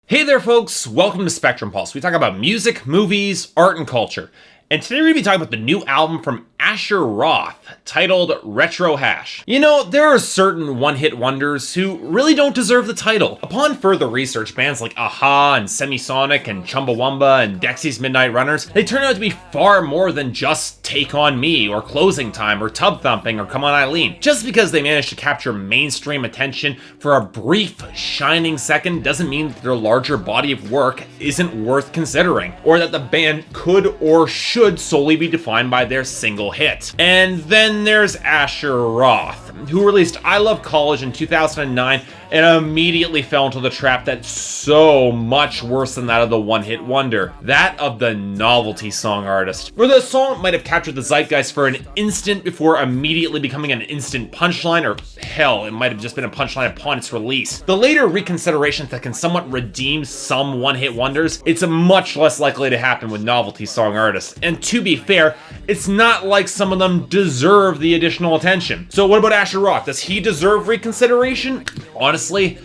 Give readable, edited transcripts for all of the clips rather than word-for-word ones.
Hey there folks, welcome to Spectrum Pulse. We talk about music, movies, art, and culture. And today we're going to be talking about the new album from Asher Roth, titled RetroHash. You know, there are certain one-hit wonders who really don't deserve the title. Upon further research, bands like Aha and Semisonic and Chumbawamba and Dexy's Midnight Runners, they turn out to be far more than just Take On Me or Closing Time or Tub Thumping or Come On Eileen. Just because they managed to capture mainstream attention for a brief, shining second doesn't mean that their larger body of work isn't worth considering, or that the band could or should solely be defined by their single hit. And then there's Asher Roth, who released I Love College in 2009 and immediately fell into the trap that's so much worse than that of the one-hit wonder, that of the novelty song artist, where the song might have captured the zeitgeist for an instant before immediately becoming an instant punchline, or hell, it might have just been a punchline upon its release. The later reconsiderations that can somewhat redeem some one-hit wonders, it's much less likely to happen with novelty song artists. And to be fair, it's not like some of them deserve the additional attention. So what about Asher Roth? Does he deserve reconsideration? Honestly,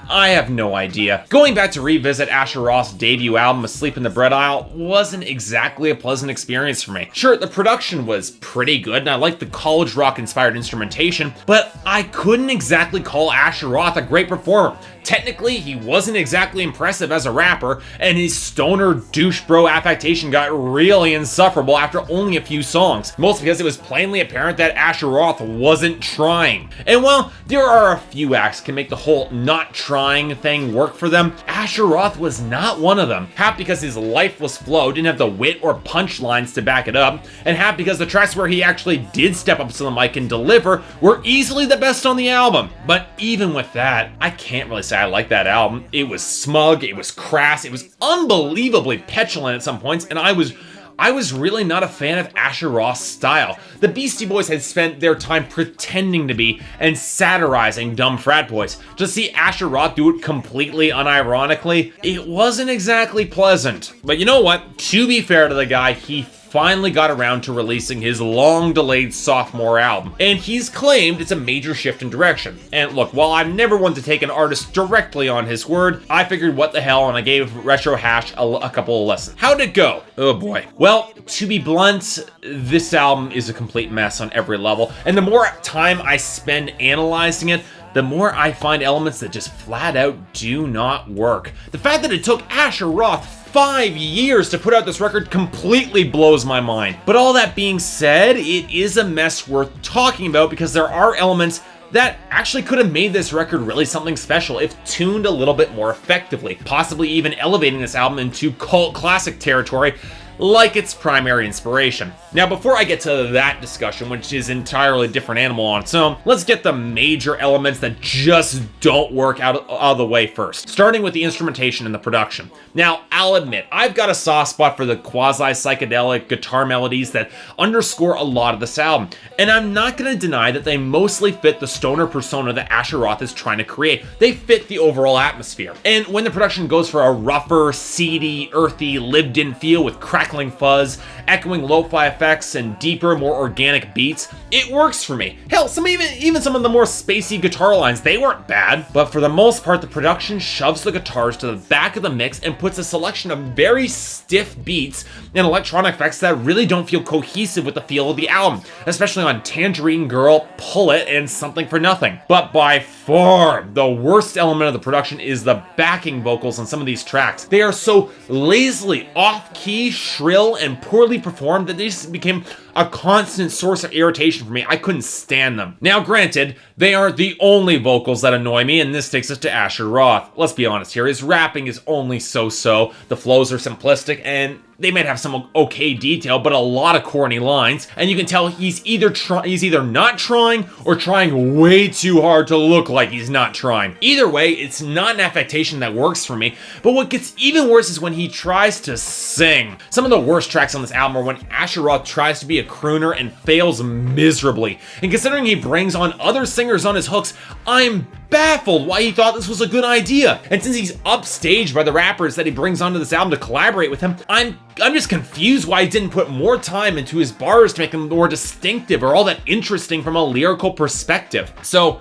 I have no idea. Going back to revisit Asher Roth's debut album, Asleep in the Bread Aisle, wasn't exactly a pleasant experience for me. Sure, the production was pretty good, and I liked the college rock-inspired instrumentation, but I couldn't exactly call Asher Roth a great performer. Technically, he wasn't exactly impressive as a rapper, and his stoner douche bro affectation got really insufferable after only a few songs, mostly because it was plainly apparent that Asher Roth wasn't trying. And while there are a few acts that can make the whole not trying thing work for them, Asher Roth was not one of them. Half because his lifeless flow didn't have the wit or punchlines to back it up, and half because the tracks where he actually did step up to the mic and deliver were easily the best on the album. But even with that, I can't really say I like that album. It was smug, it was crass, it was unbelievably petulant at some points, and I was really not a fan of Asher Roth's style. The Beastie Boys had spent their time pretending to be and satirizing dumb frat boys. To see Asher Roth do it completely unironically, it wasn't exactly pleasant. But you know what? To be fair to the guy, he finally got around to releasing his long-delayed sophomore album, and he's claimed it's a major shift in direction. And look, while I'm never one to take an artist directly on his word, I figured what the hell, and I gave RetroHash a couple of lessons. How'd it go? Oh boy. Well, to be blunt, this album is a complete mess on every level, and the more time I spend analyzing it, the more I find elements that just flat out do not work. The fact that it took Asher Roth 5 years to put out this record completely blows my mind. But all that being said, it is a mess worth talking about because there are elements that actually could have made this record really something special if tuned a little bit more effectively, possibly even elevating this album into cult classic territory like its primary inspiration. Now, before I get to that discussion, which is an entirely different animal on its own, let's get the major elements that just don't work out of the way first, starting with the instrumentation and the production. Now, I'll admit, I've got a soft spot for the quasi-psychedelic guitar melodies that underscore a lot of this album, and I'm not going to deny that they mostly fit the stoner persona that Asher Roth is trying to create. They fit the overall atmosphere. And when the production goes for a rougher, seedy, earthy, lived-in feel with crackling fuzz, echoing lo-fi effects, and deeper, more organic beats, it works for me. Hell, even some of the more spacey guitar lines, they weren't bad. But for the most part, the production shoves the guitars to the back of the mix and puts a selection of very stiff beats and electronic effects that really don't feel cohesive with the feel of the album, especially on Tangerine Girl, Pull It, and Something for Nothing. But by far, the worst element of the production is the backing vocals on some of these tracks. They are so lazily off-key, shrill, and poorly performed that they just became a constant source of irritation for me. I couldn't stand them. Now granted, they aren't the only vocals that annoy me, and this takes us to Asher Roth. Let's be honest here, his rapping is only so-so, the flows are simplistic, and they might have some okay detail, but a lot of corny lines, and you can tell he's either not trying or trying way too hard to look like he's not trying. Either way, it's not an affectation that works for me, but what gets even worse is when he tries to sing. Some of the worst tracks on this album are when Asher Roth tries to be a crooner and fails miserably, and considering he brings on other singers on his hooks, I'm baffled why he thought this was a good idea. And since he's upstaged by the rappers that he brings onto this album to collaborate with him, I'm just confused why he didn't put more time into his bars to make them more distinctive or all that interesting from a lyrical perspective. So,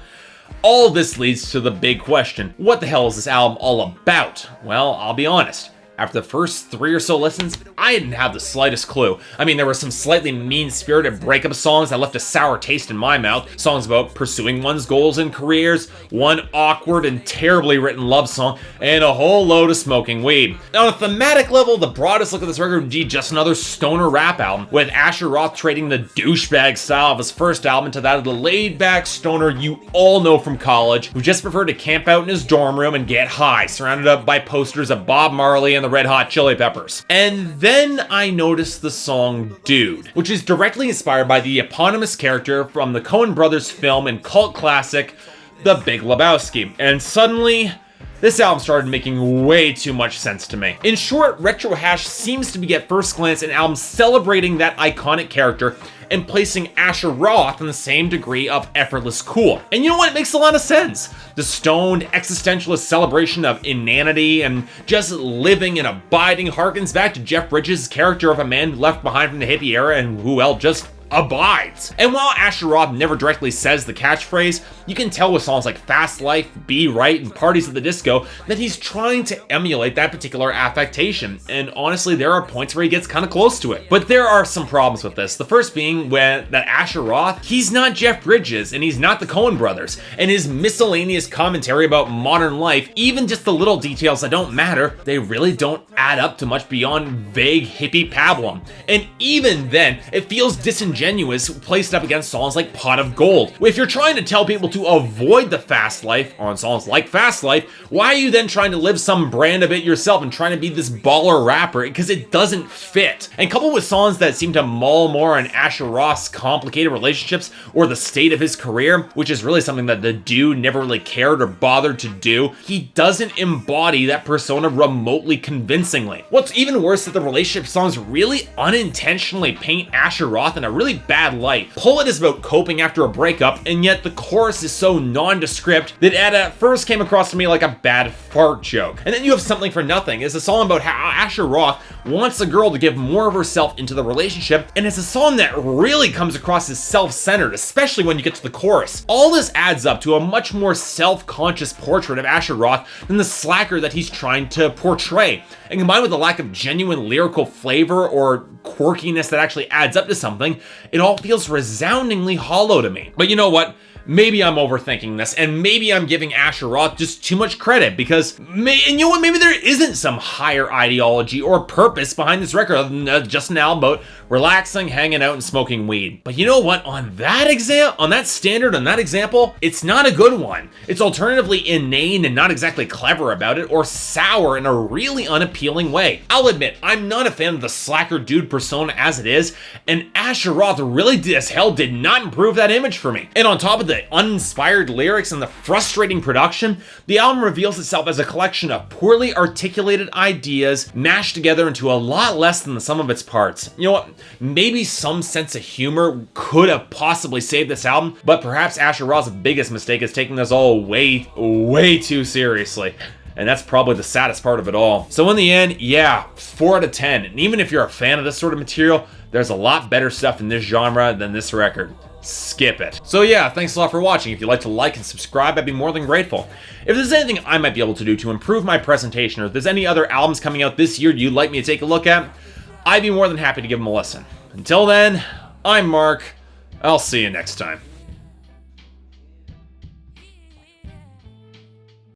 All this leads to the big question: what the hell is this album all about? Well, I'll be honest. After the first 3 or so listens, I didn't have the slightest clue. I mean, there were some slightly mean-spirited breakup songs that left a sour taste in my mouth, songs about pursuing one's goals and careers, one awkward and terribly written love song, and a whole load of smoking weed. On a thematic level, the broadest look of this record would be just another stoner rap album, with Asher Roth trading the douchebag style of his first album to that of the laid-back stoner you all know from college, who just preferred to camp out in his dorm room and get high, surrounded up by posters of Bob Marley and the Red Hot Chili Peppers. And then I noticed the song Dude, which is directly inspired by the eponymous character from the Coen brothers film and cult classic, The Big Lebowski. And suddenly, this album started making way too much sense to me. In short, RetroHash seems to be at first glance an album celebrating that iconic character and placing Asher Roth in the same degree of effortless cool. And you know what? It makes a lot of sense. The stoned, existentialist celebration of inanity and just living and abiding harkens back to Jeff Bridges' character of a man left behind from the hippie era and who, well, just abides. And while Asher Roth never directly says the catchphrase, you can tell with songs like Fast Life, Be Right, and Parties at the Disco that he's trying to emulate that particular affectation. And honestly, there are points where he gets kind of close to it. But there are some problems with this. The first being that Asher Roth, he's not Jeff Bridges, and he's not the Coen brothers. And his miscellaneous commentary about modern life, even just the little details that don't matter, they really don't add up to much beyond vague hippie pablum. And even then, it feels disingenuous placed up against songs like Pot of Gold. If you're trying to tell people to avoid the fast life on songs like Fast Life, why are you then trying to live some brand of it yourself and trying to be this baller rapper? Because it doesn't fit. And coupled with songs that seem to mull more on Asher Roth's complicated relationships or the state of his career, which is really something that the dude never really cared or bothered to do, he doesn't embody that persona remotely convincingly. What's even worse is that the relationship songs really unintentionally paint Asher Roth in a really bad light. Pull It is about coping after a breakup, and yet the chorus is so nondescript that it at first came across to me like a bad fart joke. And then you have Something for Nothing. It's a song about how Asher Roth wants a girl to give more of herself into the relationship, and it's a song that really comes across as self-centered, especially when you get to the chorus. All this adds up to a much more self-conscious portrait of Asher Roth than the slacker that he's trying to portray. And combined with the lack of genuine lyrical flavor or quirkiness that actually adds up to something, it all feels resoundingly hollow to me. But you know what? Maybe I'm overthinking this, and maybe I'm giving Asher Roth just too much credit because, and you know what, maybe there isn't some higher ideology or purpose behind this record other than just an album about relaxing, hanging out, and smoking weed. But you know what, on that example, it's not a good one. It's alternatively inane and not exactly clever about it, or sour in a really unappealing way. I'll admit, I'm not a fan of the slacker dude persona as it is, and Asher Roth really as hell did not improve that image for me. And on top of the uninspired lyrics and the frustrating production, the album reveals itself as a collection of poorly articulated ideas mashed together into a lot less than the sum of its parts. You know what? Maybe some sense of humor could have possibly saved this album, but perhaps Asher Roth's biggest mistake is taking this all way, way too seriously. And that's probably the saddest part of it all. So in the end, yeah, 4 out of 10. And even if you're a fan of this sort of material, there's a lot better stuff in this genre than this record. Skip it. So yeah, thanks a lot for watching. If you'd like to like and subscribe, I'd be more than grateful. If there's anything I might be able to do to improve my presentation, or if there's any other albums coming out this year you'd like me to take a look at, I'd be more than happy to give them a listen. Until then, I'm Mark. I'll see you next time.